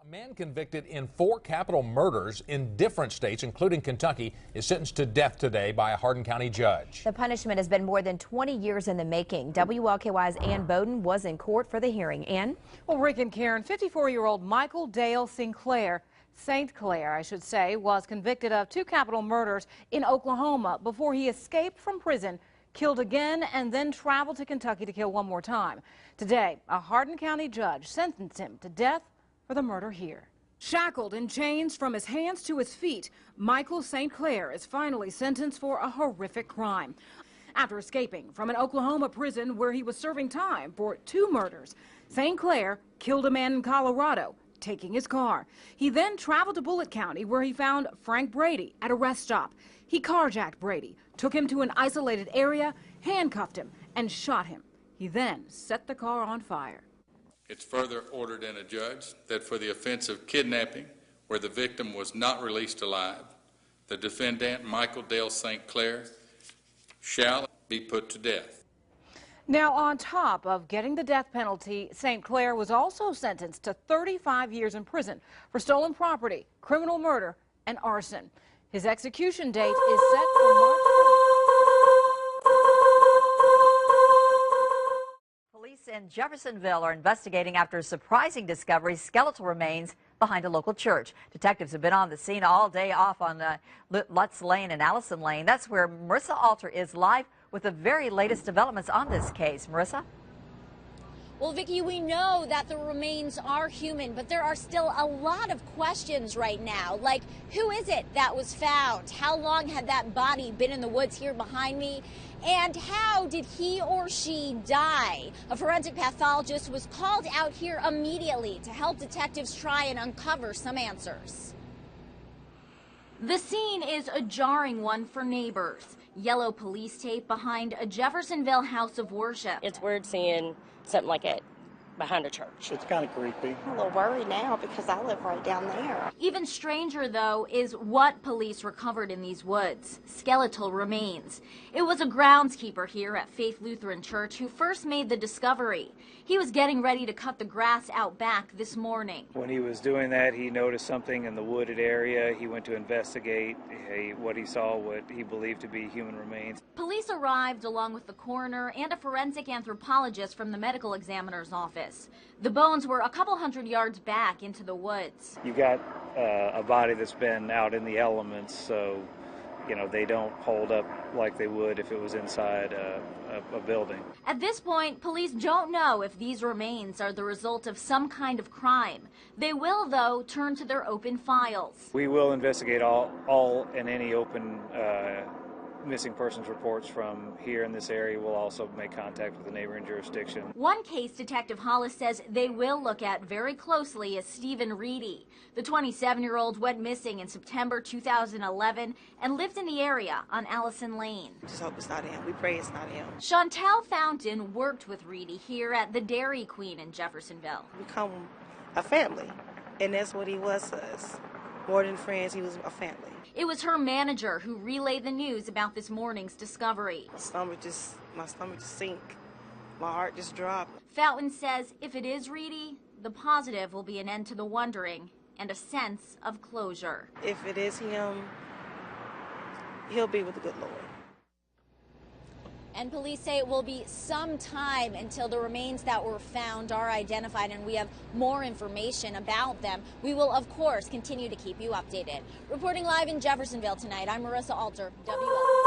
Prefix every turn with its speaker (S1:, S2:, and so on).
S1: A man convicted in 4 capital murders in different states, including Kentucky, is sentenced to death today by a Hardin County judge.
S2: The punishment has been more than 20 years in the making. WLKY's Ann Bowden was in court for the hearing. Ann?
S3: Well, Rick and Karen, 54-year-old Michael Dale St. Clair, was convicted of 2 capital murders in Oklahoma before he escaped from prison, killed again, and then traveled to Kentucky to kill one more time. Today, a Hardin County judge sentenced him to death for the murder here. Shackled in chains from his hands to his feet, Michael St. Clair is finally sentenced for a horrific crime. After escaping from an Oklahoma prison where he was serving time for 2 murders, St. Clair killed a man in Colorado, taking his car. He then traveled to Bullitt County where he found Frank Brady at a rest stop. He carjacked Brady, took him to an isolated area, handcuffed him, and shot him. He then set the car on fire.
S4: It's further ordered in a judge that for the offense of kidnapping, where the victim was not released alive, the defendant, Michael Dale St. Clair, shall be put to death.
S3: Now, on top of getting the death penalty, St. Clair was also sentenced to 35 years in prison for stolen property, criminal murder, and arson. His execution date is set for March 20th.
S5: Police in Jeffersonville are investigating after a surprising discovery: skeletal remains behind a local church. Detectives have been on the scene all day off on Lutz Lane and Allison Lane. That's where Marissa Alter is live with the very latest developments on this case. Marissa?
S6: Well, Vicki, we know that the remains are human, but there are still a lot of questions right now. Like, who is it that was found? How long had that body been in the woods here behind me? And how did he or she die? A forensic pathologist was called out here immediately to help detectives try and uncover some answers. The scene is a jarring one for neighbors. Yellow police tape behind a Jeffersonville house of worship.
S7: It's weird seeing something like it behind a church.
S8: It's kind of creepy.
S9: I'm a little worried now because I live right down there.
S6: Even stranger, though, is what police recovered in these woods: skeletal remains. It was a groundskeeper here at Faith Lutheran Church who first made the discovery. He was getting ready to cut the grass out back this morning.
S10: When he was doing that, he noticed something in the wooded area. He went to investigate. What he saw, what he believed to be human remains.
S6: Police arrived along with the coroner and a forensic anthropologist from the medical examiner's office. The bones were a couple hundred yards back into the woods.
S10: You got a body that's been out in the elements, so they don't hold up like they would if it was inside a building.
S6: At this point, police don't know if these remains are the result of some kind of crime. They will, though, turn to their open files.
S10: We will investigate all and any open missing persons reports from here in this area. We'll also make contact with the neighboring jurisdiction.
S6: One case Detective Hollis says they will look at very closely is Stephen Reedy. The 27-year-old went missing in September 2011 and lived in the area on Allison Lane.
S9: Just hope it's not him. We pray it's not him.
S6: Chantel Fountain worked with Reedy here at the Dairy Queen in Jeffersonville.
S9: We become a family, and that's what he was to us. More than friends, he was a family.
S6: It was her manager who relayed the news about this morning's discovery.
S9: My stomach just sank. My heart just dropped.
S6: Fountain says if it is Reedy, the positive will be an end to the wondering and a sense of closure.
S9: If it is him, he'll be with the good Lord.
S6: And police say it will be some time until the remains that were found are identified and we have more information about them. We will, of course, continue to keep you updated. Reporting live in Jeffersonville tonight, I'm Marissa Alter, WL.